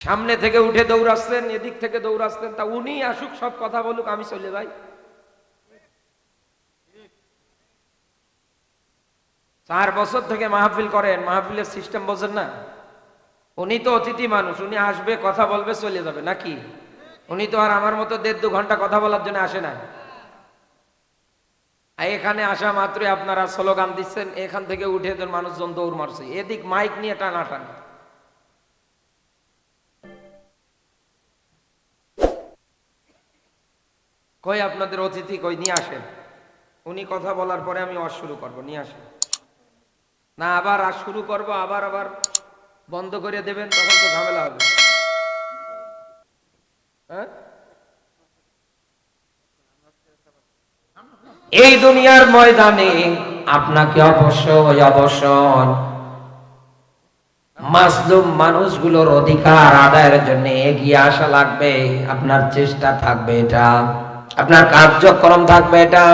সামনে থেকে উঠে দৌড়াচ্ছেন, এদিক থেকে দৌড়াচ্ছেন, তা উনি আসুক, সব কথা বলুক, আমি চলে যাই। 4 বছর থেকে মাহফিল করেন, মাহফিলের সিস্টেম বোঝেন না? উনি তো অতিথি মানুষ, উনি আসবে, কথা বলবে, চলে যাবে নাকি? উনি তো আর আমার মতো 1.5-2 ঘন্টা কথা বলার জন্য আসে না। এখানে আসা মাত্রই আপনারা স্লোগান দিচ্ছেন, এখান থেকে উঠে মানুষজন দৌড় মারছে, এদিক মাইক নিয়ে টানাটানি। কই আপনাদের অতিথি কই? নিয়ে আসেন। উনি কথা বলার পরে আমি ওয়াজ শুরু করব, নিয়ে আসেন। না আবার শুরু করব, আবার বন্ধ করে দেবেন, তখন তো ঝামেলা হবে। হ্যাঁ, এই দুনিয়ার ময়দানে আপনাকে অবশ্যই মাজলুম মানুষগুলোর অধিকার আদায়ের জন্য এগিয়ে আসা লাগবে। আপনার চেষ্টা থাকবে এটা, আপনার কার্যক্রম থাকবে এটা।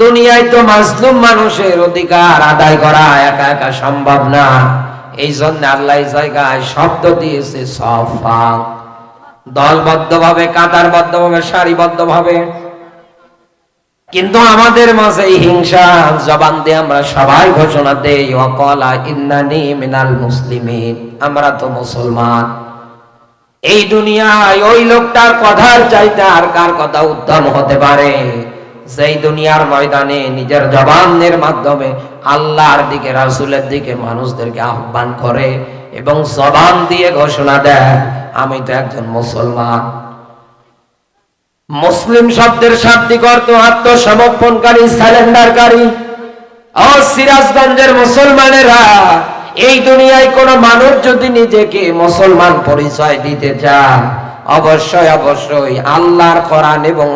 দুনিয়ায় তো মাজলুম মানুষের অধিকার আদায় করা একা একা সম্ভব না। এই জন্য আল্লাহ জায়গায় শব্দ দিয়েছে সফা, দলবদ্ধভাবে, কাতারবদ্ধভাবে, সারিবদ্ধভাবে। কিন্তু আমাদের মাঝে হিংসা জবান দিয়ে আমরা সবাই ঘোষণা দেই, ওয়াকালা ইন্নানি মিনাল মুসলিমিন, আমরা তো মুসলমান। এই দুনিয়ায় ওই লোকটার কথার চাইতে আর কার কথা উত্তম হতে পারে, যেই দুনিয়ার ময়দানে নিজের জবানের মাধ্যমে আল্লাহর দিকে, রাসূলের দিকে মানুষদেরকে আহ্বান করে এবং জবান দিয়ে ঘোষণা দেয়, আমি তো একজন মুসলমান। মুসলিম শব্দের শাব্দিক অর্থ আত্মসমর্পণকারী, সারেন্ডারকারী। ও সিরাজগঞ্জের মুসলমানেরা, এই দুনিয়ায় কোন মানুষ যদি নিজেকে মুসলমান পরিচয় দিতে চায়, অবশ্যই আল্লাহর কোরআন এবং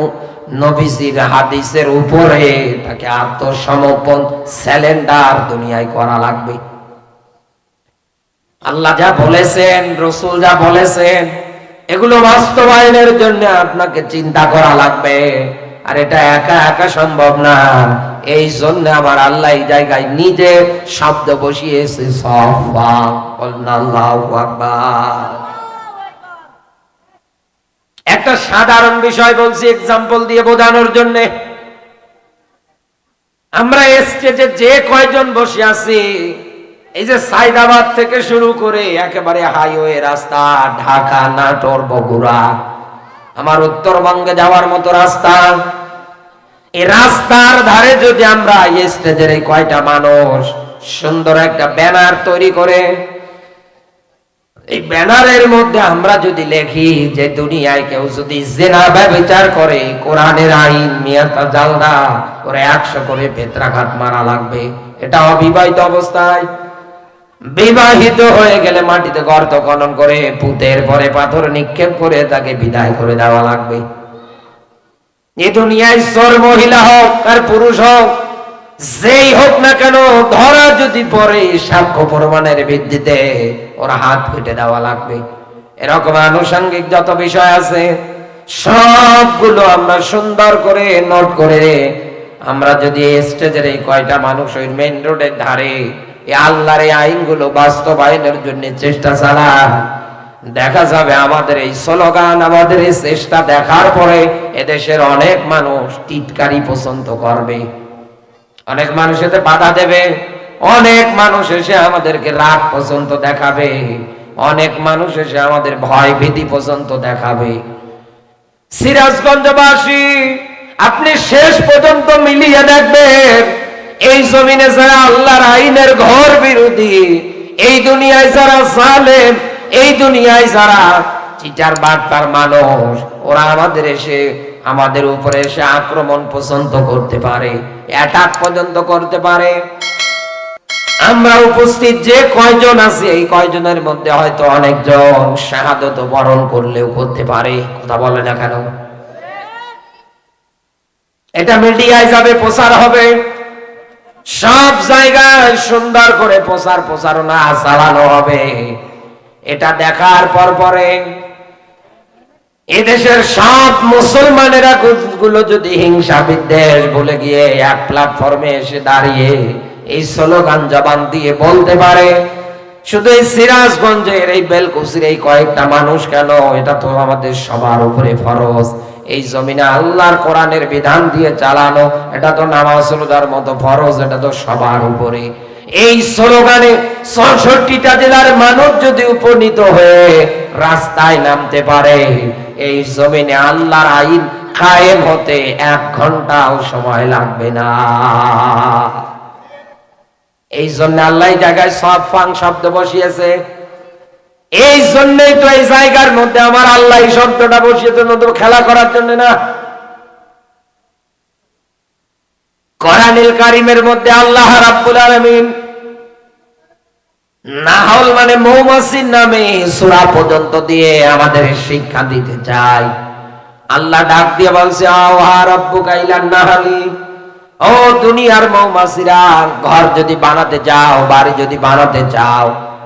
নবীজির হাদিসের উপরে তাকে আত্মসমর্পণ, সারেন্ডার দুনিয়ায় করা লাগবে। আল্লাহ যা বলেছেন, রাসূল যা বলেছেন, এগুলো বাস্তবায়নের জন্য আপনাকে চিন্তা করা লাগবে। আর এটা একা একা সম্ভব না। এই জন্য আমার আল্লাহ এই জায়গায় নিজে শব্দ বসিয়েছে সফা। আল্লাহু আকবার। একটা সাধারণ বিষয় বলছি এক্সাম্পল দিয়ে বোঝানোর জন্য। আমরা স্টেজে যে কয়জন বসে আছি, এই যে সাইদাবাদ থেকে শুরু করে একেবারে হাইওয়ে রাস্তা, ঢাকা, নাটোর, বগুড়া, আমার উত্তরবঙ্গে যাওয়ার মতো রাস্তা, এই রাস্তার ধারে যদি আমরা স্টেজের এই কয়টা মানুষ সুন্দর একটা ব্যানার তৈরি করে, এই ব্যানারের মধ্যে আমরা যদি লিখি যে দুনিয়ায় কেউ যদি জিনা ব্যভিচার করে, কোরআনের আইন মিয়াতা জালদা করে 100 করে বেত্রাঘাত মারা লাগবে। এটা অবিবাহিত অবস্থায়। বিবাহিত হয়ে গেলে মাটিতে গর্ত খনন করে পুঁতের পরে পাথর নিক্ষেপ করে তাকে বিদায় করে দেওয়া লাগবে। এই দুনিয়ায় চোর মহিলা হোক আর পুরুষ হোক, যেই হোক না কেন, ধরা যদি পড়ে সাক্ষ্য প্রমাণের ভিত্তিতে ওর হাত কেটে দেওয়া লাগবে। এরকম আনুষঙ্গিক যত বিষয় আছে সবগুলো আমরা সুন্দর করে নোট করে, আমরা যদি স্টেজের এই কয়টা মানুষ ওই মেইন রোডের ধারে এই আল্লাহর এই আইনগুলো বাস্তবায়নের জন্য চেষ্টা চালায়, দেখা যাবে আমাদের এই স্লোগান, আমাদের এই চেষ্টা দেখার পরে এদেশের অনেক মানুষ টিটকারি পছন্দ করবে, অনেক মানুষ এতে বাধা দেবে, অনেক মানুষ এসে আমাদেরকে রাগ পছন্দ দেখাবে, অনেক মানুষ এসে আমাদের ভয় ভীতি পছন্দ দেখাবে। সিরাজগঞ্জবাসী, আপনি শেষ পর্যন্ত মিলিয়ে দেখবেন, এই জমিনে যারা আল্লাহর আইনের ঘর বিরোধী, এই দুনিয়ায় যারা জালেম, এই দুনিয়ায় যারা চিটার বাটপার মানুষ, ওরা আমাদের উপরে এসে আক্রমণ পছন্দ করতে পারে, অ্যাটাক পর্যন্ত করতে পারে। আমরা উপস্থিত যে কয়জন আছি, এই কয়জনের মধ্যে হয়তো অনেকজন শাহাদত বরণ করলেও করতে পারে। কথা বলে না কেন? এটা মিডিয়ায় যাবে, প্রচার হবে, সব জায়গায় সুন্দর করে প্রচারণা চালানো হবে। এটা দেখার পরে এদেশের সব মুসলমানেরা গুলো যদি হিংসা বিদ্বেষ ভুলে গিয়ে এক প্ল্যাটফর্মে এসে দাঁড়িয়ে এই স্লোগান জবান দিয়ে বলতে পারে, শুধু এই সিরাজগঞ্জের এই বেলকুচির এই কয়েকটা মানুষ কেন, এটা তো আমাদের সবার উপরে ফরজ। এই জমিনে আল্লাহর কোরআনের বিধান দিয়ে চালানো, এটা তো নামাজ রোজার মতো ফরজ, এটা তো সবার উপরে। এই স্লোগানে ৬৬টা জেলার মানুষ যদি উপনীত হয়ে রাস্তায় নামতে পারে, এই জমিনে আল্লাহর আইন কায়েম হতে ১ ঘন্টাও সময় লাগবে না। এই জন্য আল্লাহ জায়গায় সব ফাং শব্দ বসিয়েছে। এই জন্যই তো এই জায়গার মধ্যে আমার আল্লাহ শব্দটা বসিয়েছে, নতুন খেলা করার জন্য না। কোরআনুল কারীমের মধ্যে আল্লাহ রাব্বুল আলামিন নাহল মানে মৌমাছির নামে সূরা পর্যন্ত দিয়ে আমাদের শিক্ষা দিতে চায়। আল্লাহ ডাক দিয়ে বলছে, আওহা রাব্বুকা ইলান নাহলি, ও দুনিয়ার মৌমাছিরা, ঘর যদি বানাতে চাও, বাড়ি যদি বানাতে চাও,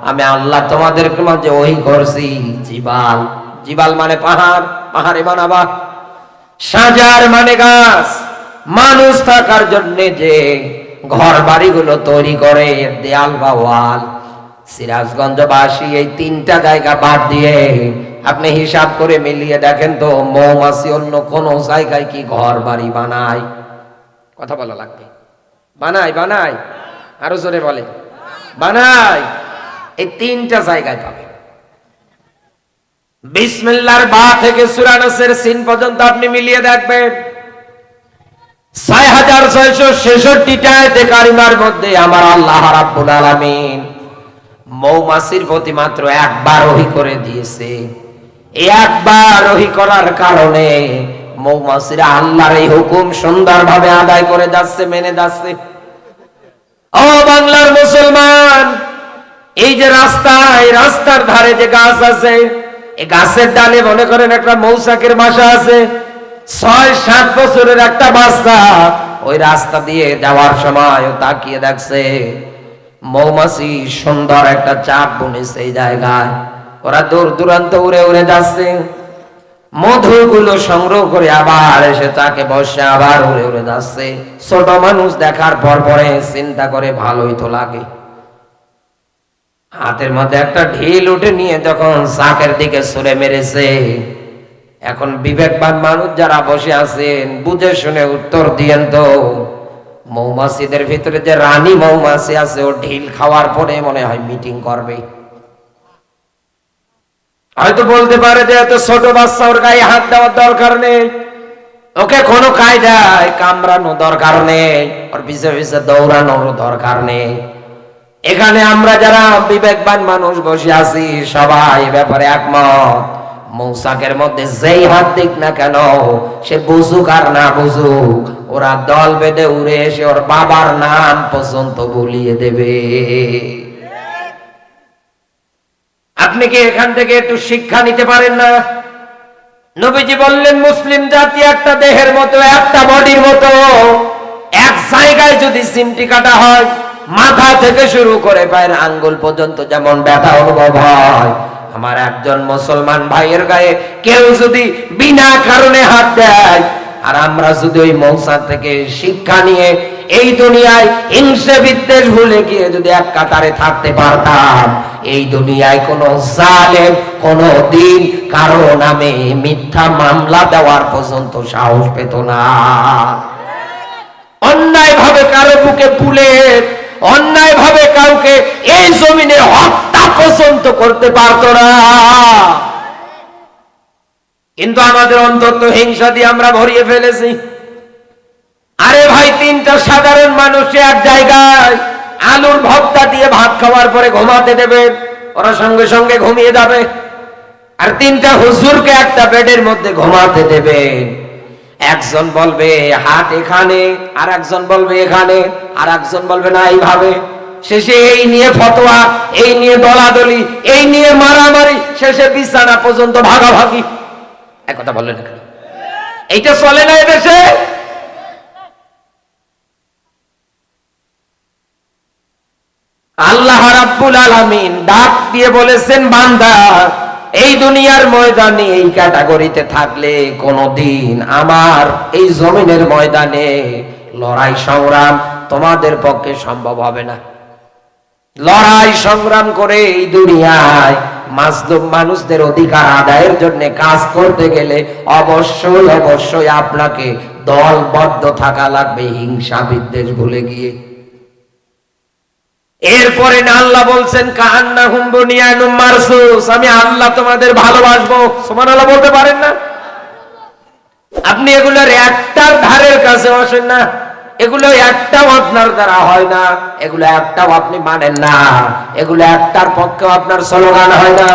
আমি আল্লাহ তোমাদেরকে মাঝে ওহী করছি জিবাল। জিবাল মানে পাহাড়, পাহাড়ে বানাবা। সাজার মানে গাছ, মানুষ থাকার জন্য যে ঘর বাড়িগুলো তৈরি করে, দেয়াল বা ওয়াল। সিরাজগঞ্জবাসী এই ৩টা জায়গা বাদ দিয়ে আপনি হিসাব করে মিলিয়ে দেখেন তো, মৌমাছি অন্য কোন জায়গায় কি ঘর বাড়ি বানায়? কথা বলা লাগবে। বানায়? বানায়? আরো জোরে বলে, বানায়। এই ৩টা জায়গায় পাবে। বিসমিল্লাহর বা থেকে সূরা নাসের সিন পর্যন্ত আপনি মিলিয়ে দেখবেন, ৬৬৬৬টা আয়াতে কারিমার মধ্যে আমার আল্লাহ রাব্বুল আলামিন মৌমাছির প্রতি মাত্র একবার ওহী করে দিয়েছে। এই একবার ওহী করার কারণে মৌমাছিরা আল্লাহর এই হুকুম সুন্দরভাবে আদায় করে যাচ্ছে, মেনে যাচ্ছে। ও বাংলার মুসলমান, এই যে রাস্তায়, রাস্তার ধারে যে গাছ আছে, এই গাছের ডালে মনে করেন একটা মৌচাকের বাসা আছে। ৬-৭ বছরের একটা বাচ্চা ওই রাস্তা দিয়ে যাওয়ার সময় তাকিয়ে দেখছে মৌমাছি সুন্দর একটা চাপ বুনেছে এই জায়গায়। ওরা দূর দূরান্ত উড়ে উড়ে যাচ্ছে, মধুগুলো সংগ্রহ করে আবার এসে তাকে বসে আবার উড়ে উড়ে যাচ্ছে। ছোট মানুষ দেখার পর পরে চিন্তা করে ভালোই তো লাগে। হাতের মধ্যে একটা ঢিল উঠে নিয়ে যখন চাকের দিকে ছুঁড়ে মেরেছে, এখন বিবেকবান মানুষ যারা বসে আছেন বুঝে শুনে উত্তর দিয়েন তো, মৌমাছিদের ভিতরে যে রানী মৌমাছি আছে, ও ঢিল খাওয়ার পরে মনে হয় মিটিং করবে। হয়তো বলতে পারে যে এত ছোট বাচ্চা, ওর গায়ে হাত দেওয়ার দরকার নেই, ওকে কোনো কায়দায় কামড়ানো দরকার নেই, ওর পিছে পিছে দৌড়ানোর দরকার নেই। এখানে আমরা যারা বিবেকবান মানুষ বসে আছি সবাই ব্যাপারে একমত, মৌচাকের মধ্যে যেই হাত দিক না কেন, সে বুঝুক আর না বুঝুক, ওরা দল বেঁধে উড়ে এসে ওর বাবার নাম পর্যন্ত বলিয়ে দেবে। আপনি কি এখান থেকে একটু শিক্ষা নিতে পারেন না? নবীজি বললেন, মুসলিম জাতি একটা দেহের মতো, একটা বডির মতো। এক জায়গায় যদি চিমটি কাটা হয়, মাথা থেকে শুরু করে পায়ের আঙ্গুল পর্যন্ত যেমন ব্যথা অনুভব হয়, আমার একজন মুসলমান ভাইয়ের গায়ে কেউ যদি বিনা কারণে হাত দেয়, আর আমরা যদি ওই মৌচাক থেকে শিক্ষা নিয়ে এই দুনিয়ায় হিংসে বিদ্বেষ ভুলে গিয়ে যদি এক কাতারে থাকতে পারতাম, এই দুনিয়ায় কোনো জালেম কোনো দিন কারো নামে মিথ্যা মামলা দেওয়ার পর্যন্ত সাহস পেত না। অন্যায় ভাবে কারো বুকে বুলেট, অন্যায় ভাবে কাউকে এই জমিনে হত্যা পর্যন্ত করতে পারত না। কিন্তু আমাদের অন্তত হিংসা দিয়ে আমরা ভরিয়ে ফেলেছি। আরে ভাই, 3টা সাধারণ মানুষ এক জায়গায় আলুর ভর্তা দিয়ে ভাত খাওয়ার পরে ঘুমাতে দেবে, ওরা সঙ্গে সঙ্গে ঘুমিয়ে যাবে। আর 3টা হুজুরকে একটা বেডের মধ্যে ঘুমাতে দেবে, একজন বলবে হাত এখানে, আর একজন বলবে এখানে, আর একজন বলবে না এইভাবে। শেষে এই নিয়ে ফতোয়া, এই নিয়ে দলাদলি, এই নিয়ে মারামারি, শেষে বিছানা পর্যন্ত ভাগাভাগি। এক কথা বললেন না কেন? এইটা চলে না এদেশে? আল্লাহ রাব্বুল আলামিন ডাক দিয়ে বলেছেন, বান্দা এই দুনিয়ার ময়দানে এই ক্যাটাগরিতে থাকলে কোনদিন আমার এই জমিনের ময়দানে লড়াই সংগ্রাম তোমাদের পক্ষে সম্ভব হবে না। লড়াই সংগ্রাম করে এই দুনিয়ায় মাজলুম মানুষদের অধিকার আদায়ের জন্য কাজ করতে গেলে অবশ্যই অবশ্যই আপনাকে দলবদ্ধ থাকা লাগবে, হিংসা বিদ্বেষ ভুলে গিয়ে। এরপরে না আল্লাহ বলছেন কান্নাহুম বুনিয়ানুম মারসুস, আমি আল্লাহ তোমাদের ভালোবাসবো। সুবহানাল্লাহ বলতে পারেন না? আপনি এগুলোর একটার ধারের কাছে আসেন না, এগুলো একটাও আপনার দ্বারা হয় না, এগুলো একটাও আপনি মানেন না, এগুলো একটার পক্ষেও আপনার স্লোগান হয় না।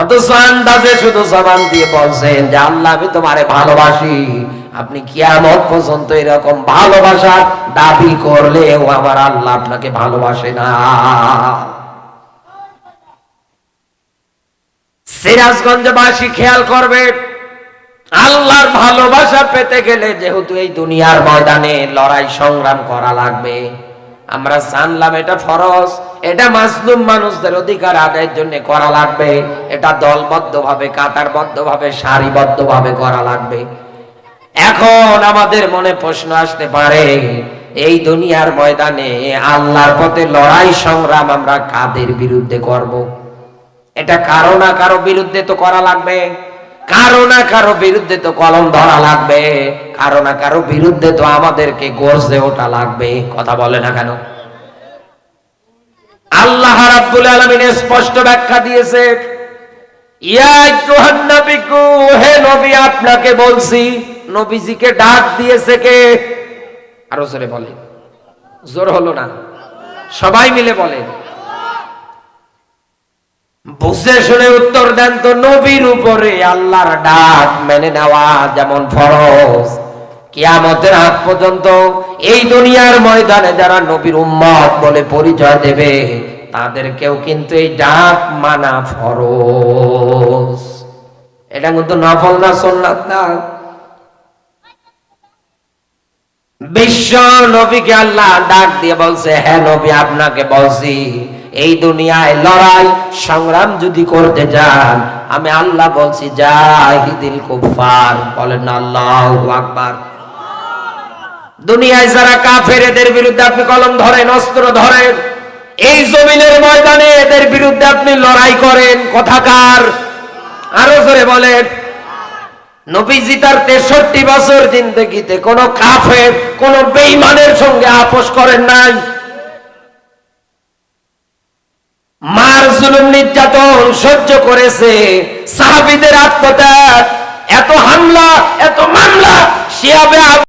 অথচ আন্দাজে শুধু জবান দিয়ে বলছেন যে আল্লাহ আমি তোমারে ভালোবাসি। আপনি কিয়ামত পর্যন্ত এরকম ভালোবাসার দাবি করলেও আমার আল্লাহ আপনাকে ভালোবাসে না। সিরাজগঞ্জবাসী খেয়াল করবে, আল্লাহর ভালোবাসা পেতে গেলে যেহেতু এই দুনিয়ার ময়দানে লড়াই সংগ্রাম করা লাগবে, আমরা জানলাম এটা ফরজ, এটা মাজলুম মানুষদের অধিকার আদায়ের জন্য করা লাগবে, এটা দলবদ্ধভাবে কাতারবদ্ধভাবে সারিবদ্ধভাবে করা লাগবে। এখন আমাদের মনে প্রশ্ন আসতে পারে, এই দুনিয়ার ময়দানে আল্লাহর পথে লড়াই সংগ্রাম আমরা কাদের বিরুদ্ধে করব? এটা কারো না কারো বিরুদ্ধে তো করা লাগবে, কারো না কারো বিরুদ্ধে তো কলম ধরা লাগবে, কারো না কারো বিরুদ্ধে তো আমাদেরকে গর্জে ওঠা লাগবে। কথা বলে না কেন? আল্লাহ রাব্বুল আলামিন স্পষ্ট ব্যাখ্যা দিয়েছে, ইয়া আইয়ুহান নাবিয়্যু, হে নবী আপনাকে বলছি। নবীজিকে ডাক দিয়েছে কে? আরো জোরে বলে, জোর হলো না, সবাই মিলে বলে, বুঝে শুনে উত্তর দেন তো। নবীর উপরে আল্লাহর ডাক মেনে নেওয়া যেমন ফরজ, কিয়ামতের আগ পর্যন্ত এই দুনিয়ার ময়দানে যারা নবীর উম্মত বলে পরিচয় দেবে তাদেরকেও কিন্তু এই ডাক মানা ফরজ। এটা কিন্তু নফল না, সুন্নাত না। বিশ্ব নবীকে আল্লাহ ডাক দিয়ে বলছে, হ্যাঁ নবী আপনাকে বলছি, এই দুনিয়ায় লড়াই সংগ্রাম যদি করতে যান, আমি আল্লাহ বলছি জাহিদিল কুফার, বলেন না আল্লাহু আকবার। দুনিয়ায় যারা কাফের এদের বিরুদ্ধে আপনি কলম ধরেন, অস্ত্র ধরেন, এই জমিনের ময়দানে এদের বিরুদ্ধে আপনি লড়াই করেন। কথাকার আরো জোরে বলেন। নবীজি তার 63 বছর জিন্দেগিতে কোন কাফের কোন বেঈমানের সঙ্গে আপোষ করেন নাই। মার জুলুম নির্যাতন সহ্য করেছে, সাহাবীদের আত্মত্যাগ, এত হামলা এত মামলা, শিয়াবে